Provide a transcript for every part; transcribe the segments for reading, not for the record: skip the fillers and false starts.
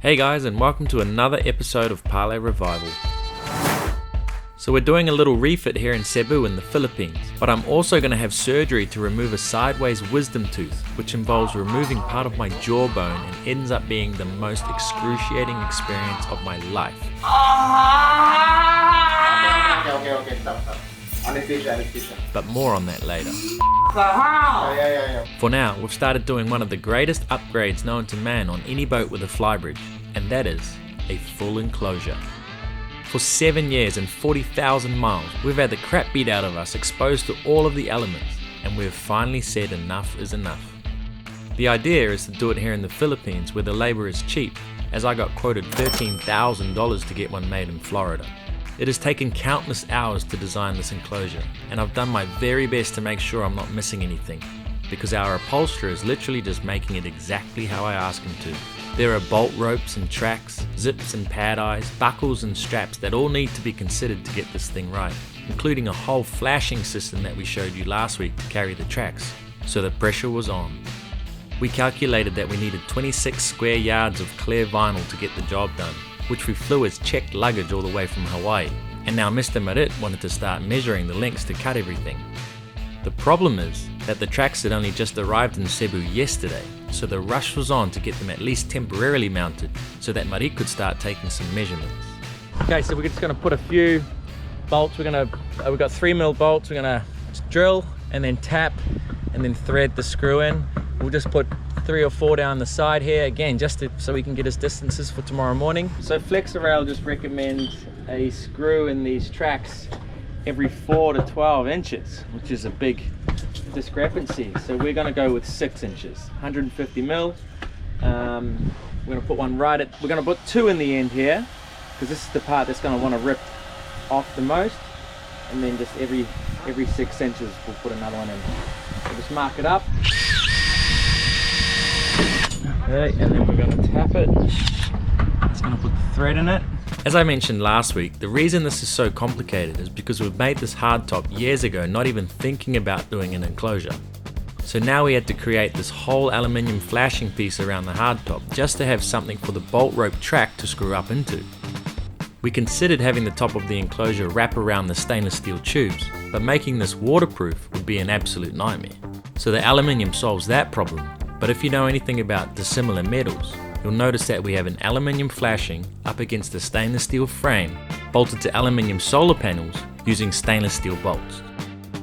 Hey guys, and welcome to another episode of Parlay Revival. So we're doing a little refit here in Cebu in the Philippines, but I'm also going to have surgery to remove a sideways wisdom tooth, which involves removing part of my jawbone and ends up being the most excruciating experience of my life. Okay, stop. Anesthesia. But more on that later. Yeah. For now, we've started doing one of the greatest upgrades known to man on any boat with a flybridge, and that is a full enclosure. For 7 years and 40,000 miles, we've had the crap beat out of us, exposed to all of the elements, and we've finally said enough is enough. The idea is to do it here in the Philippines where the labor is cheap, as I got quoted $13,000 to get one made in Florida. It has taken countless hours to design this enclosure, and I've done my very best to make sure I'm not missing anything, because our upholsterer is literally just making it exactly how I ask him to. There are bolt ropes and tracks, zips and pad eyes, buckles and straps that all need to be considered to get this thing right, including a whole flashing system that we showed you last week to carry the tracks, so the pressure was on. We calculated that we needed 26 square yards of clear vinyl to get the job done, which we flew as checked luggage all the way from Hawaii, and now Mr. Marit wanted to start measuring the lengths to cut everything. The problem is that the tracks had only just arrived in Cebu yesterday, so the rush was on to get them at least temporarily mounted so that Marit could start taking some measurements. Okay, so we're just going to put a few bolts. We've got 3mm bolts. We're going to drill and then tap and then thread the screw in. We'll just put 3 or 4 down the side here, again, so we can get his distances for tomorrow morning. So FlexiRail just recommends a screw in these tracks every 4 to 12 inches, which is a big discrepancy. So we're going to go with 6 inches, 150 mil. We're going to put one we're going to put 2 in the end here, because this is the part that's going to want to rip off the most, and then just every 6 inches we'll put another one in. So just mark it up. Okay, and then we're going to tap it. It's going to put the thread in it. As I mentioned last week, the reason this is so complicated is because we've made this hardtop years ago, not even thinking about doing an enclosure. So now we had to create this whole aluminium flashing piece around the hardtop just to have something for the bolt rope track to screw up into. We considered having the top of the enclosure wrap around the stainless steel tubes, but making this waterproof would be an absolute nightmare. So the aluminium solves that problem. But if you know anything about dissimilar metals, you'll notice that we have an aluminium flashing up against a stainless steel frame bolted to aluminium solar panels using stainless steel bolts.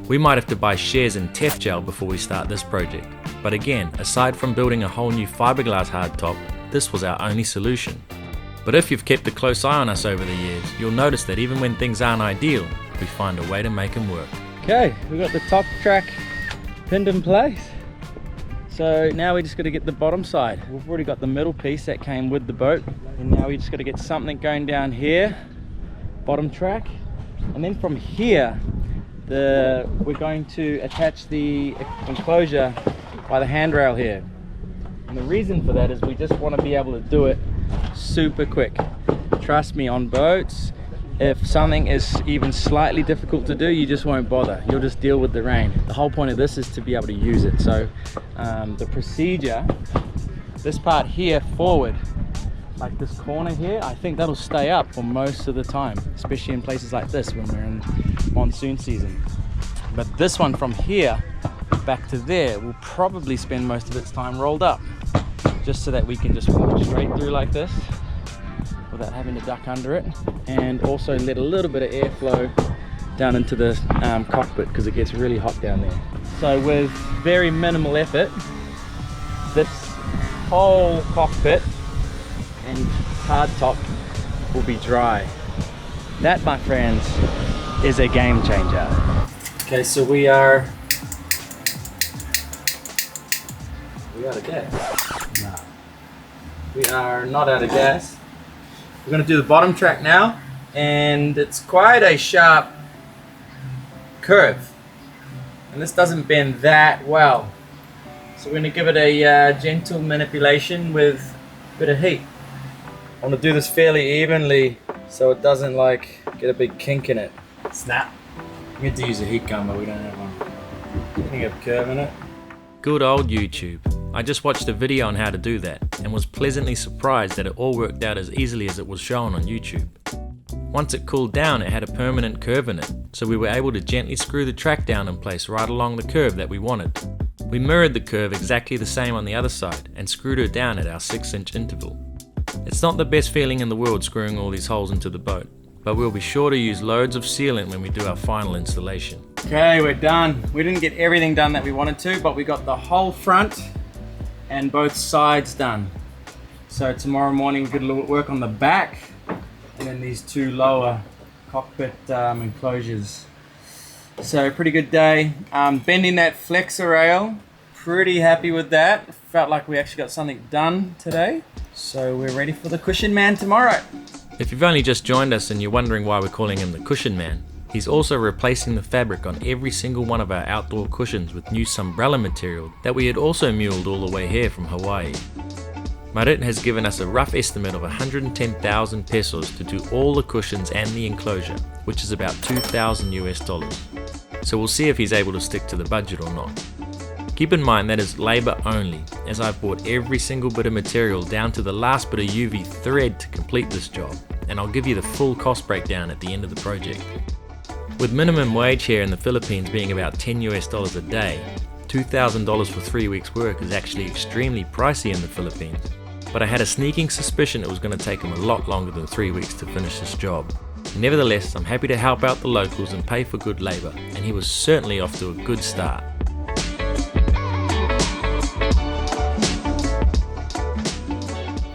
We might have to buy shares in Tef Gel before we start this project, but again, aside from building a whole new fiberglass hardtop, this was our only solution. But if you've kept a close eye on us over the years, you'll notice that even when things aren't ideal, we find a way to make them work. Okay, we've got the top track pinned in place. So now we just got to get the bottom side. We've already got the middle piece that came with the boat, and now we just got to get something going down here, bottom track, and then from here we're going to attach the enclosure by the handrail here. And the reason for that is we just want to be able to do it super quick. Trust me, on boats, if something is even slightly difficult to do, you just won't bother. You'll just deal with the rain. The whole point of this is to be able to use it. So the procedure, this part here forward, like this corner here, I think that'll stay up for most of the time, especially in places like this when we're in monsoon season. But this one from here back to there will probably spend most of its time rolled up, just so that we can just walk straight through like this without having to duck under it, and also let a little bit of airflow down into the cockpit, because it gets really hot down there. So with very minimal effort, this whole cockpit and hardtop will be dry. That, my friends, is a game changer. Okay, so we are out of gas. No. We are not out of gas. We're going to do the bottom track now, and it's quite a sharp curve, and this doesn't bend that well, so we're going to give it a gentle manipulation with a bit of heat. I want to do this fairly evenly so it doesn't like get a big kink in it. Snap. We had to use a heat gun, but we don't have one. Getting a curve in it. Good old YouTube. I just watched a video on how to do that. and was pleasantly surprised that it all worked out as easily as it was shown on YouTube. Once it cooled down, it had a permanent curve in it, so we were able to gently screw the track down in place right along the curve that we wanted. We mirrored the curve exactly the same on the other side and screwed her down at our 6-inch interval. It's not the best feeling in the world screwing all these holes into the boat, but we'll be sure to use loads of sealant when we do our final installation. Okay, we're done. We didn't get everything done that we wanted to, but we got the whole front and both sides done. So tomorrow morning we're going to work on the back and then these two lower cockpit enclosures. So pretty good day. Bending that flexor rail, pretty happy with that. Felt like we actually got something done today. So we're ready for the cushion man tomorrow. If you've only just joined us and you're wondering why we're calling him the Cushion Man, he's also replacing the fabric on every single one of our outdoor cushions with new Sunbrella material that we had also muled all the way here from Hawaii. Marit has given us a rough estimate of 110,000 pesos to do all the cushions and the enclosure, which is about $2,000 US. So we'll see if he's able to stick to the budget or not. Keep in mind that is labour only, as I've bought every single bit of material down to the last bit of UV thread to complete this job, and I'll give you the full cost breakdown at the end of the project. With minimum wage here in the Philippines being about $10 US a day, $2,000 for 3 weeks work is actually extremely pricey in the Philippines. But I had a sneaking suspicion it was going to take him a lot longer than 3 weeks to finish this job. Nevertheless, I'm happy to help out the locals and pay for good labour, and he was certainly off to a good start.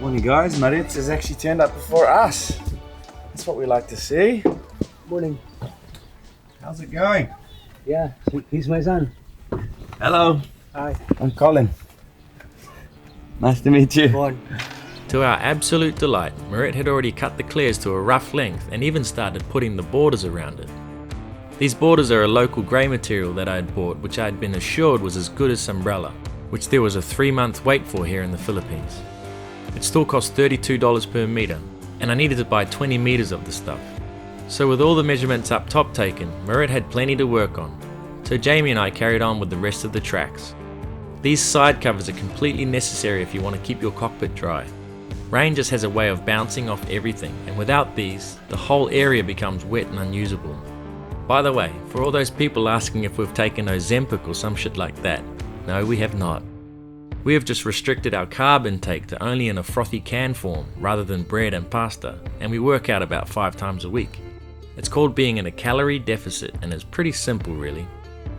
Morning guys, Marit has actually turned up before us. That's what we like to see. Morning. How's it going? Yeah, he's my son. Hello. Hi. I'm Colin. Nice to meet you. Born. To our absolute delight, Marit had already cut the clears to a rough length and even started putting the borders around it. These borders are a local grey material that I had bought, which I had been assured was as good as Sunbrella, which there was a 3-month wait for here in the Philippines. It still cost $32 per metre, and I needed to buy 20 metres of the stuff. So with all the measurements up top taken, Marit had plenty to work on, so Jamie and I carried on with the rest of the tracks. These side covers are completely necessary if you want to keep your cockpit dry. Rain just has a way of bouncing off everything, and without these, the whole area becomes wet and unusable. By the way, for all those people asking if we've taken Ozempic or some shit like that, no, we have not. We have just restricted our carb intake to only in a frothy can form rather than bread and pasta, and we work out about 5 times a week. It's called being in a calorie deficit, and it's pretty simple really.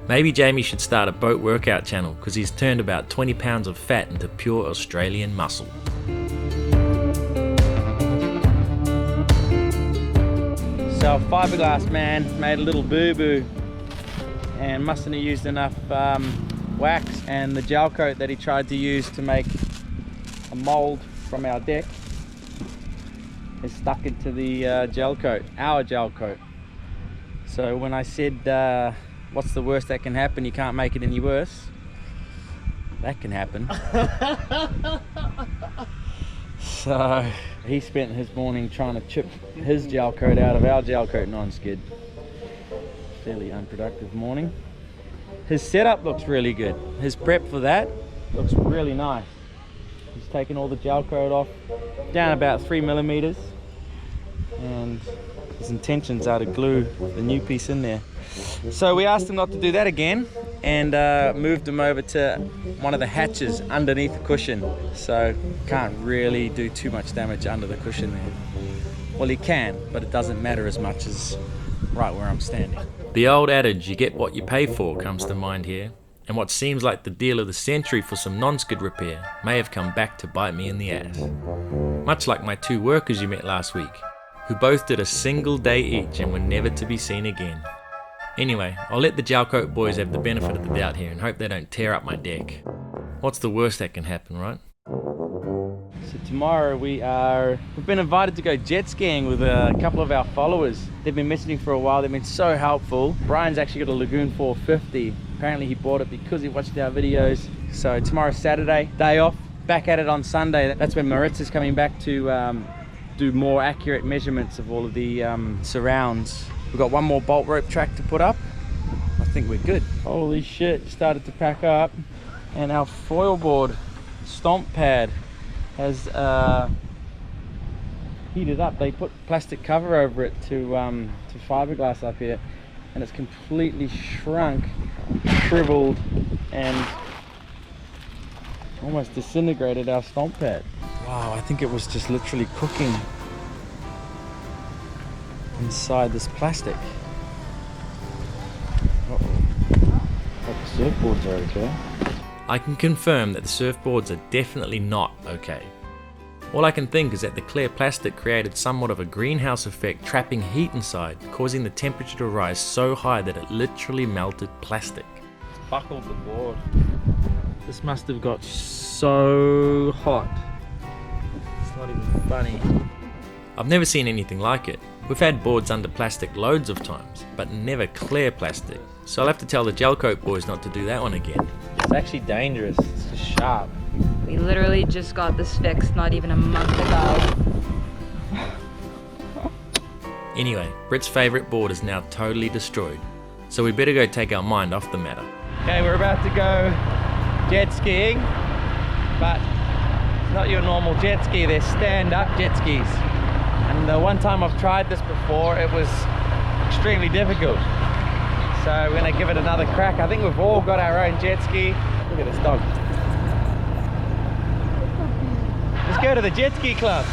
Maybe Jamie should start a boat workout channel because he's turned about 20 pounds of fat into pure Australian muscle. So fiberglass man made a little boo-boo and mustn't have used enough wax, and the gel coat that he tried to use to make a mold from our deck is stuck into the gel coat, our gel coat. So when I said what's the worst that can happen, you can't make it any worse, that can happen. So he spent his morning trying to chip his gel coat out of our gel coat non-skid. Fairly unproductive morning. His setup looks really good. His prep for that looks really nice. He's taken all the gel coat off, down about 3 millimeters, and his intentions are to glue the new piece in there. So we asked him not to do that again, and moved him over to one of the hatches underneath the cushion. So can't really do too much damage under the cushion there. Well, he can, but it doesn't matter as much as right where I'm standing. The old adage, you get what you pay for, comes to mind here, and what seems like the deal of the century for some non-skid repair may have come back to bite me in the ass. Much like my 2 workers you met last week, who both did a single day each and were never to be seen again. Anyway, I'll let the gel coat boys have the benefit of the doubt here and hope they don't tear up my deck. What's the worst that can happen, right? So tomorrow we've been invited to go jet skiing with a couple of our followers. They've been messaging for a while, they've been so helpful. Brian's actually got a Lagoon 450. Apparently he bought it because he watched our videos. So tomorrow's Saturday, day off, back at it on Sunday. That's when Maritza's coming back to do more accurate measurements of all of the surrounds. We've got one more bolt rope track to put up. I think we're good. Holy shit, started to pack up. And our foil board stomp pad has heated up. They put plastic cover over it to fiberglass up here, and it's completely shrunk, shriveled, and almost disintegrated our stomp pad. Wow, I think it was just literally cooking inside this plastic. Uh-oh. Hope the surfboards are okay. I can confirm that the surfboards are definitely not okay. All I can think is that the clear plastic created somewhat of a greenhouse effect, trapping heat inside, causing the temperature to rise so high that it literally melted plastic. It's buckled the board. This must have got so hot. It's not even funny. I've never seen anything like it. We've had boards under plastic loads of times, but never clear plastic. So I'll have to tell the gel coat boys not to do that one again. It's actually dangerous. It's just sharp. We literally just got this fixed not even a month ago. Anyway, Britt's favourite board is now totally destroyed, so we better go take our mind off the matter. Okay, we're about to go jet skiing, but it's not your normal jet ski, they're stand-up jet skis. And the one time I've tried this before, it was extremely difficult. So we're gonna give it another crack. I think we've all got our own jet ski. Look at this dog. Let's go to the jet ski club.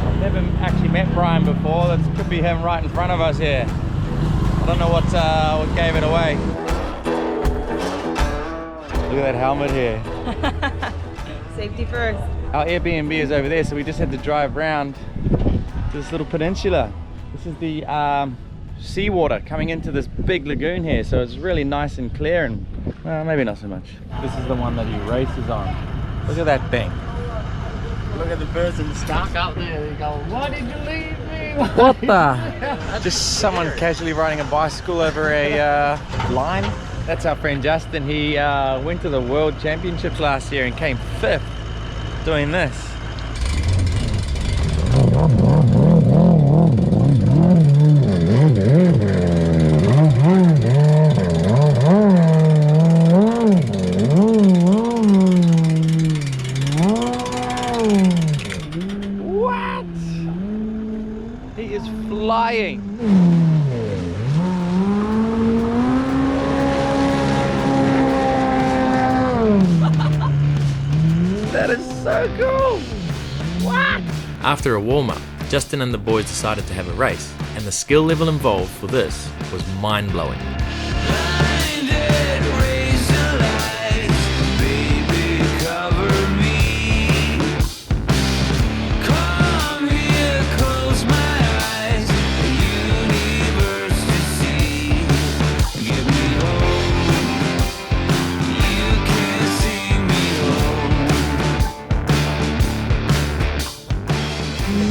I've never actually met Brian before. That could be him right in front of us here. I don't know what gave it away. Look at that helmet here. Safety first. Our Airbnb is over there, so we just had to drive around to this little peninsula. This is the seawater coming into this big lagoon here, so it's really nice and clear, and well, maybe not so much. This is the one that he races on. Look at that thing. Look at the person stuck up there. They go, why did you leave me? What the? Just someone casually riding a bicycle over a line. That's our friend Justin. He went to the World Championships last year and came 5th doing this. What? He is flying. That is so cool! What? After a warm-up, Justin and the boys decided to have a race, and the skill level involved for this was mind-blowing.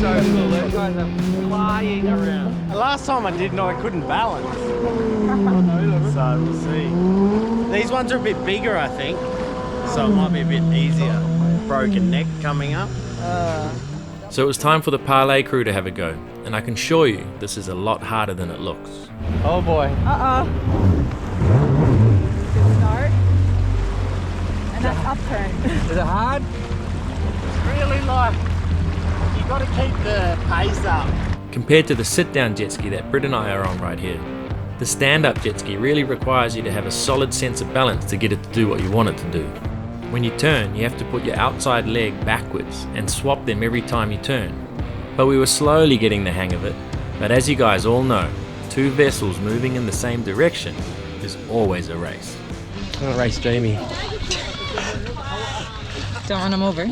So cool, those guys are flying around. Last time I did, I couldn't balance. So we'll see. These ones are a bit bigger, I think. So it might be a bit easier. Broken neck coming up. So it was time for the Parlay crew to have a go, and I can assure you this is a lot harder than it looks. Oh boy. Good start. And that's upturn. Is it hard? It's really like, you got to keep the pace up. Compared to the sit-down jet ski that Britt and I are on right here, the stand-up jet ski really requires you to have a solid sense of balance to get it to do what you want it to do. When you turn, you have to put your outside leg backwards and swap them every time you turn. But we were slowly getting the hang of it. But as you guys all know, two vessels moving in the same direction is always a race. I'm gonna race Jamie. Don't run him over.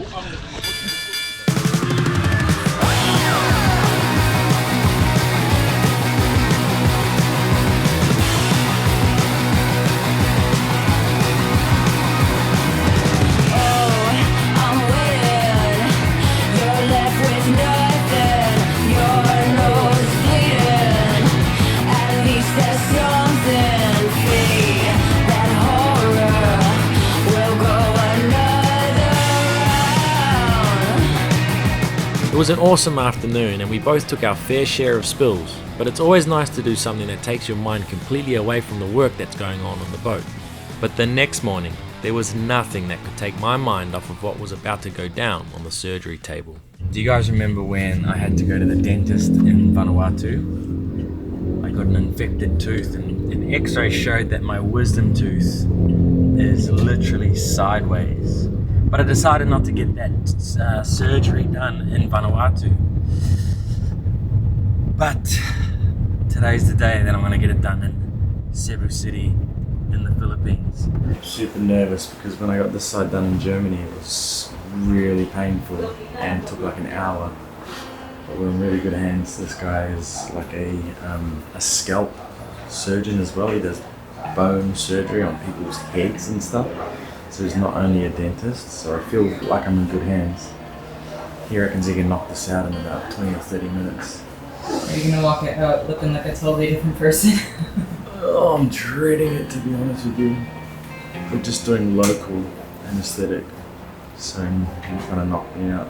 It was an awesome afternoon and we both took our fair share of spills, But it's always nice to do something that takes your mind completely away from the work that's going on the boat. But the next morning, there was nothing that could take my mind off of what was about to go down on the surgery table. Do you guys remember when I had to go to the dentist in Vanuatu? I got an infected tooth and an x-ray showed that my wisdom tooth is literally sideways. But I decided not to get that surgery done in Vanuatu. But today's the day that I'm gonna get it done in Cebu City in the Philippines. I'm super nervous because when I got this side done in Germany, it was really painful and took like an hour. But we're in really good hands. This guy is like a scalp surgeon as well. He does bone surgery on people's heads and stuff. So he's not only a dentist, so I feel like I'm in good hands. He reckons he can knock this out in about 20 or 30 minutes. Are you gonna walk out looking like a totally different person? Oh, I'm dreading it, to be honest with you. We're just doing local anesthetic, so he's gonna knock me out.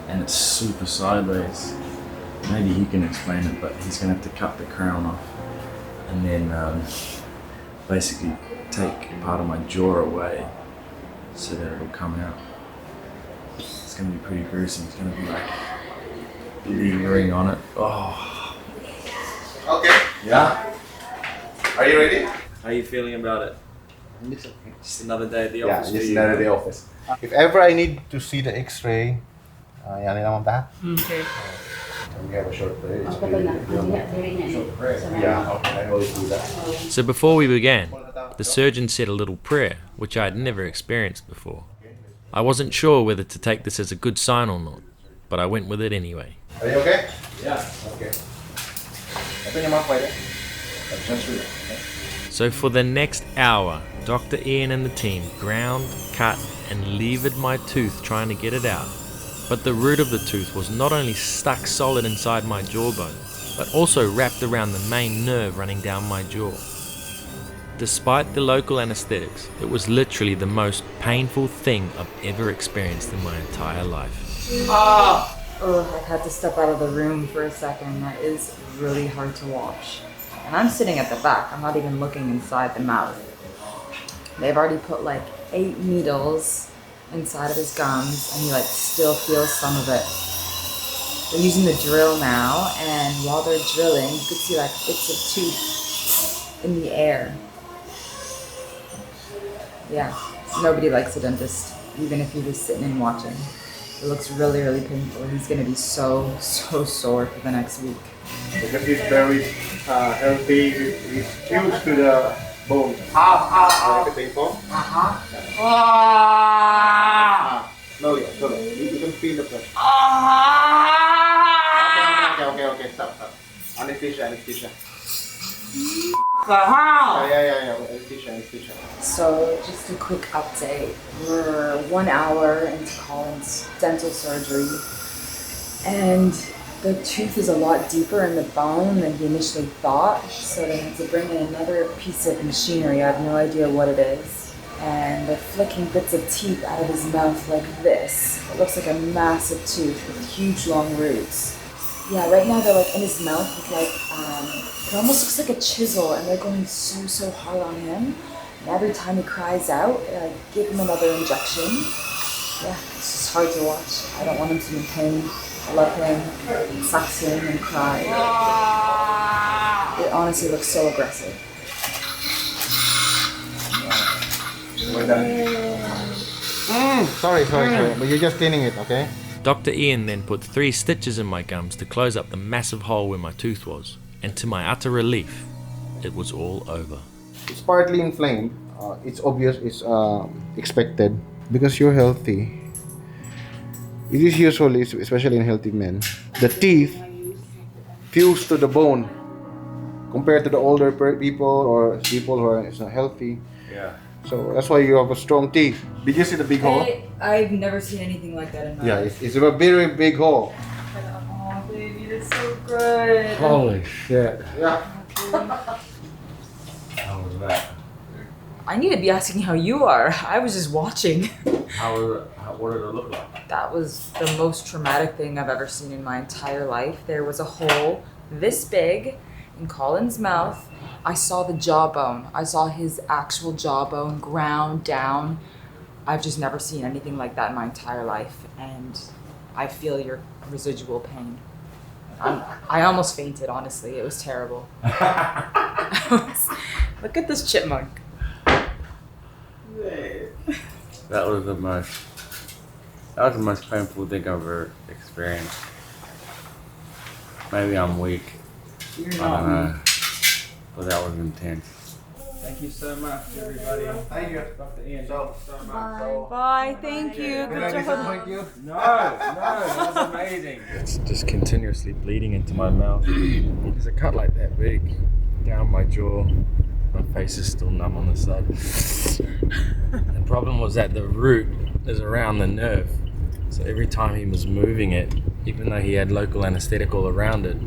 And it's super sideways. Maybe he can explain it, but he's gonna have to cut the crown off and then basically take part of my jaw away so that it'll come out. It's gonna be pretty gruesome. It's gonna be like lingering on it. Oh. Okay. Yeah. Are you ready? How are you feeling about it? It's okay. Just another day at the Yeah, office. just for you, another huh? day office. If ever I need to see the X-ray, yan naman ba? Okay. We have a short prayer. It's okay. Short prayer. Yeah, okay. I always do that. So before we began, the surgeon said a little prayer, which I had never experienced before. I wasn't sure whether to take this as a good sign or not, but I went with it anyway. Are you okay? Yeah. Okay. Open your mouth wider. Just relax, okay? So for the next hour, Dr. Ian and the team ground, cut, and levered my tooth trying to get it out. But the root of the tooth was not only stuck solid inside my jawbone, but also wrapped around the main nerve running down my jaw. Despite the local anesthetics, it was literally the most painful thing I've ever experienced in my entire life. Oh, I had to step out of the room for a second. That is really hard to watch. And I'm sitting at the back. I'm not even looking inside the mouth. They've already put like 8 needles inside of his gums, and he like still feels some of it. They're using the drill now, and while they're drilling, you could see like bits of tooth in the air. Yeah, nobody likes a dentist, even if he was sitting and watching. It looks really, really painful. He's gonna be so sore for the next week. Because he's very healthy, he's fused to the bone. Like a painful. Slowly. You can feel the pressure. Okay. Stop. Anesthesia. Yeah. Anesthesia. So just a quick update. We're 1 hour into Colin's dental surgery, and the tooth is a lot deeper in the bone than he initially thought, so they had to bring in another piece of machinery. I have no idea what it is. And they're flicking bits of teeth out of his mouth like this. It looks like a massive tooth with huge long roots. Yeah, right now they're like in his mouth with like, it almost looks like a chisel, and they're going so hard on him. And every time he cries out, they like give him another injection. Yeah, it's just hard to watch. I don't want him to be in pain. I love him. It sucks him and cries. It honestly looks so aggressive. We're done. Sorry. But you're just cleaning it, okay? Dr. Ian then put 3 stitches in my gums to close up the massive hole where my tooth was, and to my utter relief, it was all over. It's partly inflamed. It's obvious. It's expected because you're healthy. It is usually, especially in healthy men, the teeth fuse to the bone compared to the older people or people who are healthy. Yeah. So that's why you have a strong teeth. Did you see the big hole? I've never seen anything like that in my life. It's a very big hole. Oh, baby, that's so good. Holy shit. Yeah. How was that? I need to be asking how you are. I was just watching. What did it look like? That was the most traumatic thing I've ever seen in my entire life. There was a hole this big in Colin's mouth. I saw the jawbone. I saw his actual jawbone ground down. I've just never seen anything like that in my entire life, and I feel your residual pain. I almost fainted, honestly. It was terrible. Look at this chipmunk. That was the most painful thing I've ever experienced. Maybe I'm weak. I don't know. But that was intense. Thank you so much, everybody. Thank you. Dr. Ian, So, so much. Bye. Bye. Thank you. Good job. Thank you. No, that was amazing. It's just continuously bleeding into my mouth. There's a cut like that big down my jaw. My face is still numb on the side. The problem was that the root is around the nerve. So every time he was moving it, even though he had local anesthetic all around it,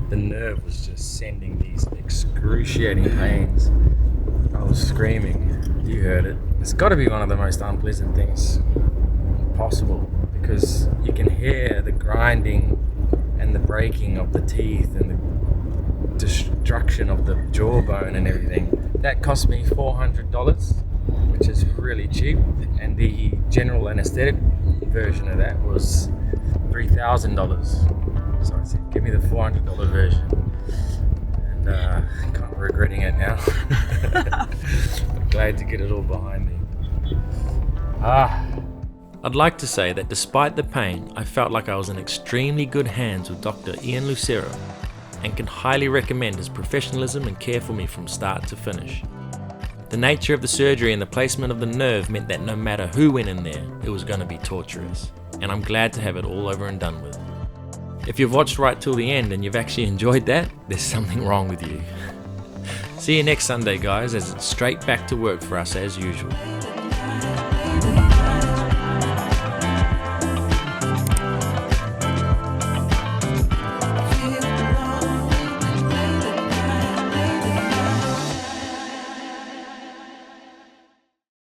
the nerve was just sending these excruciating pains. I was screaming. You heard it. It's got to be one of the most unpleasant things possible, because you can hear the grinding and the breaking of the teeth and the destruction of the jawbone and everything. That cost me $400, which is really cheap, and the general anesthetic version of that was $3,000. So I said, give me the $400 version, and I'm kind of regretting it now. I'm glad to get it all behind me. I'd like to say that despite the pain, I felt like I was in extremely good hands with Dr. Ian Lucero, and can highly recommend his professionalism and care for me from start to finish. The nature of the surgery and the placement of the nerve meant that no matter who went in there, it was going to be torturous, and I'm glad to have it all over and done with. If you've watched right till the end and you've actually enjoyed that, there's something wrong with you. See you next Sunday, guys, as it's straight back to work for us as usual.